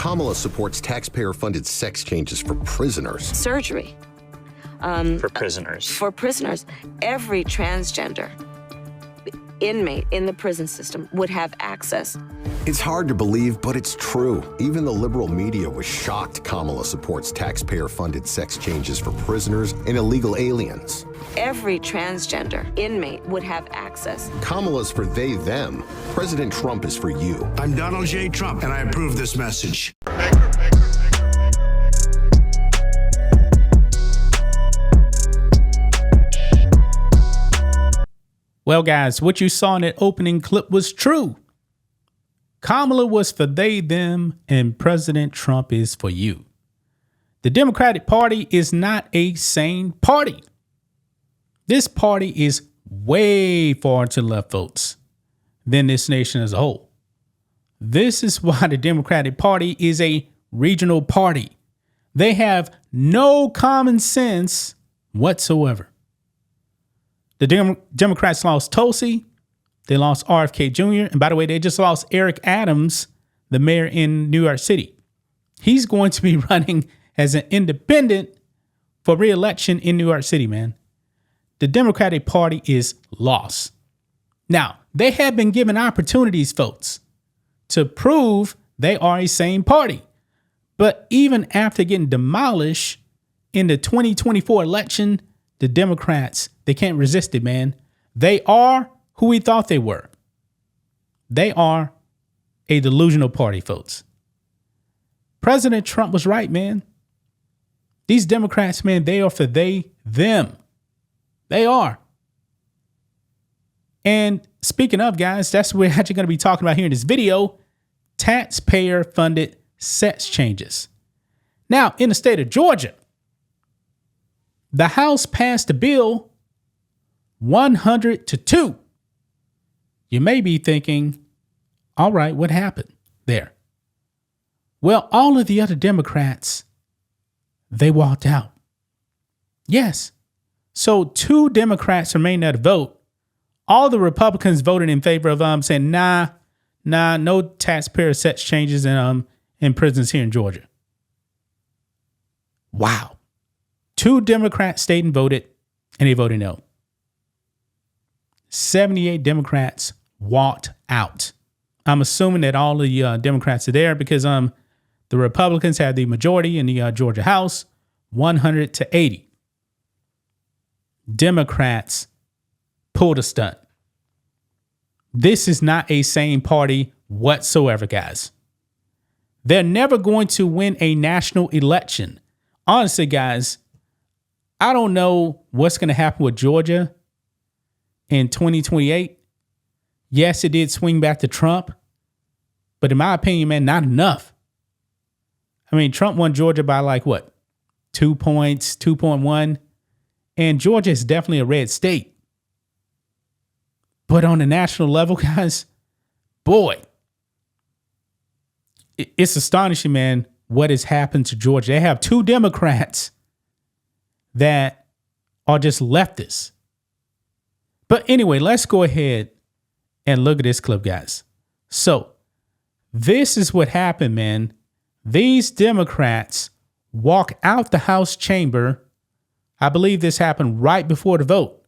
Kamala supports taxpayer-funded sex changes for prisoners. Surgery. For prisoners. For prisoners. Every transgender inmate in the prison system would have access. It's hard to believe, but it's true. Even the liberal media was shocked Kamala supports taxpayer-funded sex changes for prisoners and illegal aliens. Every transgender inmate would have access. Kamala's for they, them. President Trump is for you. I'm Donald J. Trump, and I approve this message. Well, guys, what you saw in that opening clip was true. Kamala was for they, them, and President Trump is for you. The Democratic Party is not a sane party. This party is way far to the left, folks, than this nation as a whole. This is why the Democratic Party is a regional party. They have no common sense whatsoever. The Democrats lost Tulsi. They lost RFK Jr. And by the way, they just lost Eric Adams, the mayor in New York City. He's going to be running as an independent for re-election in New York City, man. The Democratic Party is lost. Now, they have been given opportunities, folks, to prove they are a sane party. But even after getting demolished in the 2024 election, the Democrats, they can't resist it, man. They are who we thought they were. They are a delusional party, folks. President Trump was right, man. These Democrats, man, they are for they, them. They are. And speaking of, guys, that's what we're actually going to be talking about here in this video. Taxpayer-funded sex changes. Now, in the state of Georgia, the House passed a bill 100-2. You may be thinking, all right, what happened there? Well, all of the other Democrats, they walked out. Yes. So 2 Democrats remained there to vote. All the Republicans voted in favor of saying, nah, no taxpayer sex changes in prisons here in Georgia. Wow. 2 Democrats stayed and voted, and they voted no. 78 Democrats walked out. I'm assuming that all the Democrats are there because the Republicans had the majority in the Georgia House, 100-80. Democrats pulled a stunt. This is not a sane party whatsoever, guys. They're never going to win a national election. Honestly, guys, I don't know what's going to happen with Georgia in 2028. Yes, it did swing back to Trump, but in my opinion, man, not enough. I mean, Trump won Georgia by like what? 2 points, 2.1. And Georgia is definitely a red state. But on the national level, guys, boy, it's astonishing, man, what has happened to Georgia. They have 2 Democrats that are just leftists. But anyway, let's go ahead and look at this clip, guys. So this is what happened, man. These Democrats walk out the House chamber. I believe this happened right before the vote.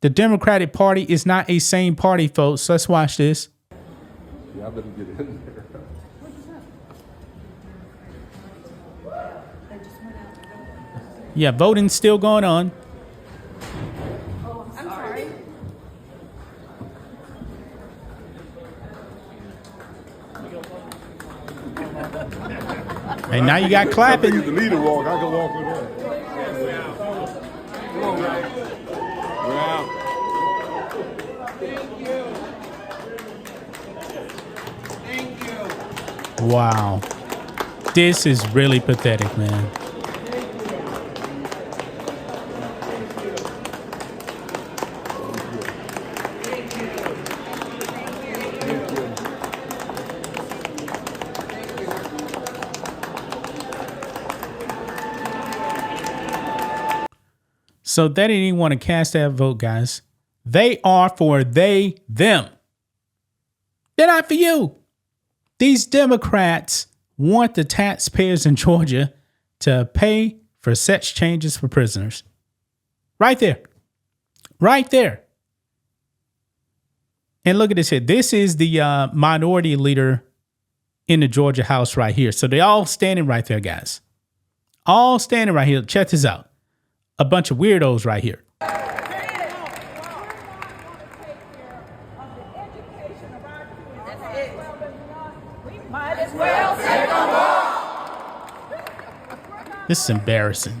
The Democratic Party is not a sane party, folks. So let's watch this. Yeah, I better get in there. Yeah, voting's still going on. Oh, I'm sorry. And now you got clapping. The leader walk. I can walk with him. Wow. This is really pathetic, man. So they didn't even want to cast that vote, guys. They are for they, them. They're not for you. These Democrats want the taxpayers in Georgia to pay for sex changes for prisoners. Right there. Right there. And look at this here. This is the minority leader in the Georgia House right here. So they're all standing right there, guys. All standing right here. Check this out. A bunch of weirdos right here. This is embarrassing.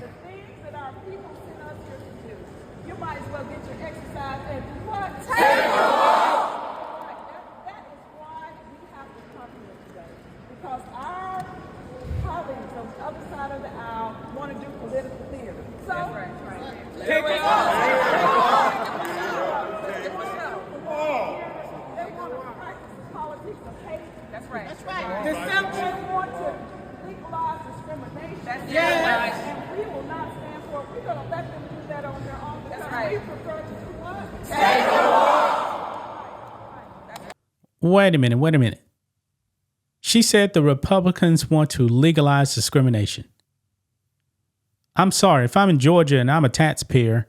You might as well get your exercise and do what? Take a walk. That is why we have to come here today. Because our colleagues on the other side of the aisle want to do political theater. So, take a walk. They want to practice the politics of hate. That's right. Deception. They want to legalize discrimination. That's right. And we will not stand for it. We're going to let them do that on their own. That's right. We prefer to do what? Take a walk. Wait a minute. She said the Republicans want to legalize discrimination. I'm sorry, if I'm in Georgia and I'm a taxpayer,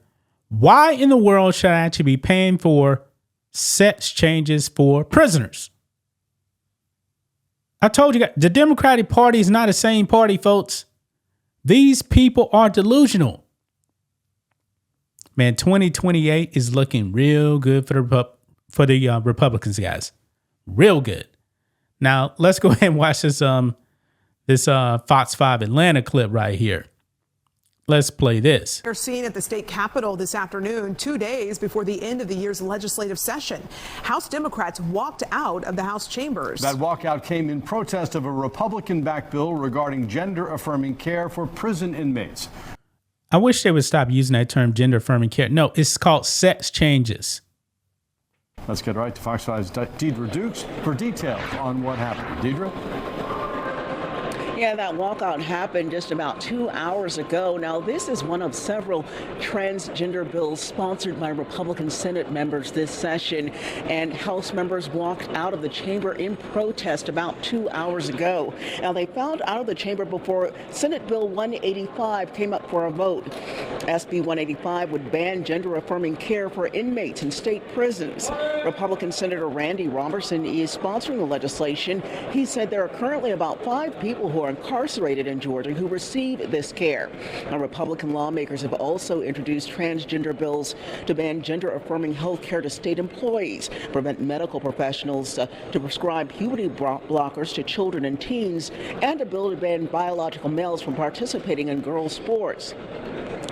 why in the world should I actually be paying for sex changes for prisoners? I told you guys, the Democratic Party is not the same party, folks. These people are delusional. Man, 2028 is looking real good for the Republicans, guys. Real good. Now, let's go ahead and watch this Fox 5 Atlanta clip right here. Let's play this. They're seen at the state capitol this afternoon, 2 days before the end of the year's legislative session. House Democrats walked out of the House chambers. That walkout came in protest of a Republican-backed bill regarding gender-affirming care for prison inmates. I wish they would stop using that term, gender-affirming care. No, it's called sex changes. Let's get right to Fox 5's Deidre Dukes for details on what happened. Deidre? Yeah, that walkout happened just about 2 hours ago. Now, this is one of several transgender bills sponsored by Republican Senate members this session, and House members walked out of the chamber in protest about 2 hours ago. Now, they filed out of the chamber before Senate Bill 185 came up for a vote. SB 185 would ban gender-affirming care for inmates in state prisons. Republican Senator Randy Robertson is sponsoring the legislation. He said there are currently about 5 people who are incarcerated in Georgia who receive this care. Now, Republican lawmakers have also introduced transgender bills to ban gender-affirming health care to state employees, prevent medical professionals to prescribe puberty blockers to children and teens, and a bill to ban biological males from participating in girls' sports.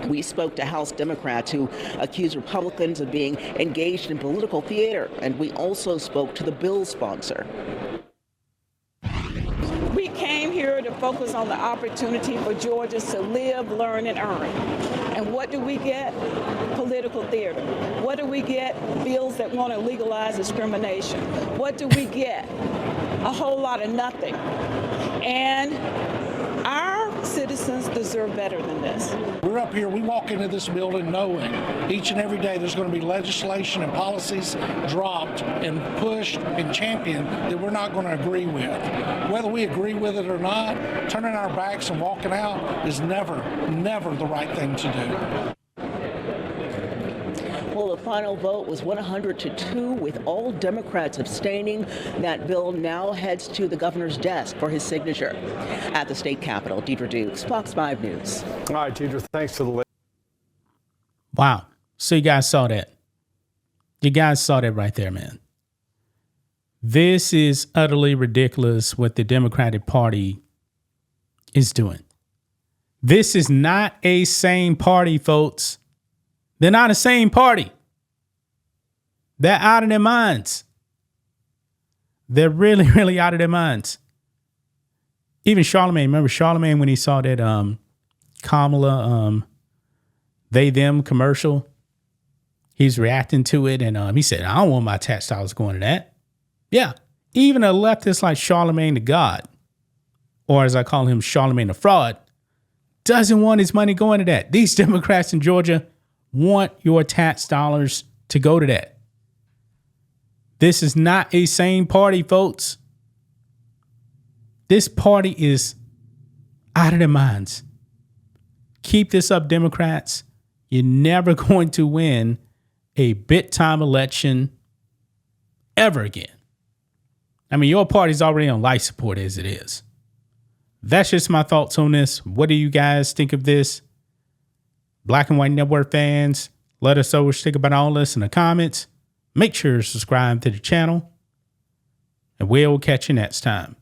We spoke to House Democrats who accuse Republicans of being engaged in political theater, and we also spoke to the bill sponsor. We came here to focus on the opportunity for Georgians to live, learn, and earn. And what do we get? Political theater. What do we get? Bills that want to legalize discrimination. What do we get? A whole lot of nothing. And our citizens deserve better than this. We're up here, we walk into this building knowing each and every day there's going to be legislation and policies dropped and pushed and championed that we're not going to agree with. Whether we agree with it or not, turning our backs and walking out is never the right thing to do. Well, the final vote was 100-2, with all Democrats abstaining. That bill now heads to the governor's desk for his signature. At the state capitol, Deidre Dukes, Fox 5 News. All right, Deidre, thanks for the... Wow. So you guys saw that. You guys saw that right there, man. This is utterly ridiculous what the Democratic Party is doing. This is not a sane party, folks. They're not the same party. They're out of their minds. They're really out of their minds. Even Charlemagne, remember Charlemagne when he saw that Kamala they them commercial? He's reacting to it and he said, I don't want my tax dollars going to that. Yeah. Even a leftist like Charlemagne the God, or as I call him, Charlemagne the fraud, doesn't want his money going to that. These Democrats in Georgia want your tax dollars to go to that. This is not a sane party, folks. This party is out of their minds. Keep this up, Democrats. You're never going to win a bit time election ever again. I mean, your party's already on life support as it is. That's just my thoughts on this. What do you guys think of this? Black and White Network fans, let us know what you think about all this in the comments. Make sure to subscribe to the channel, and we'll catch you next time.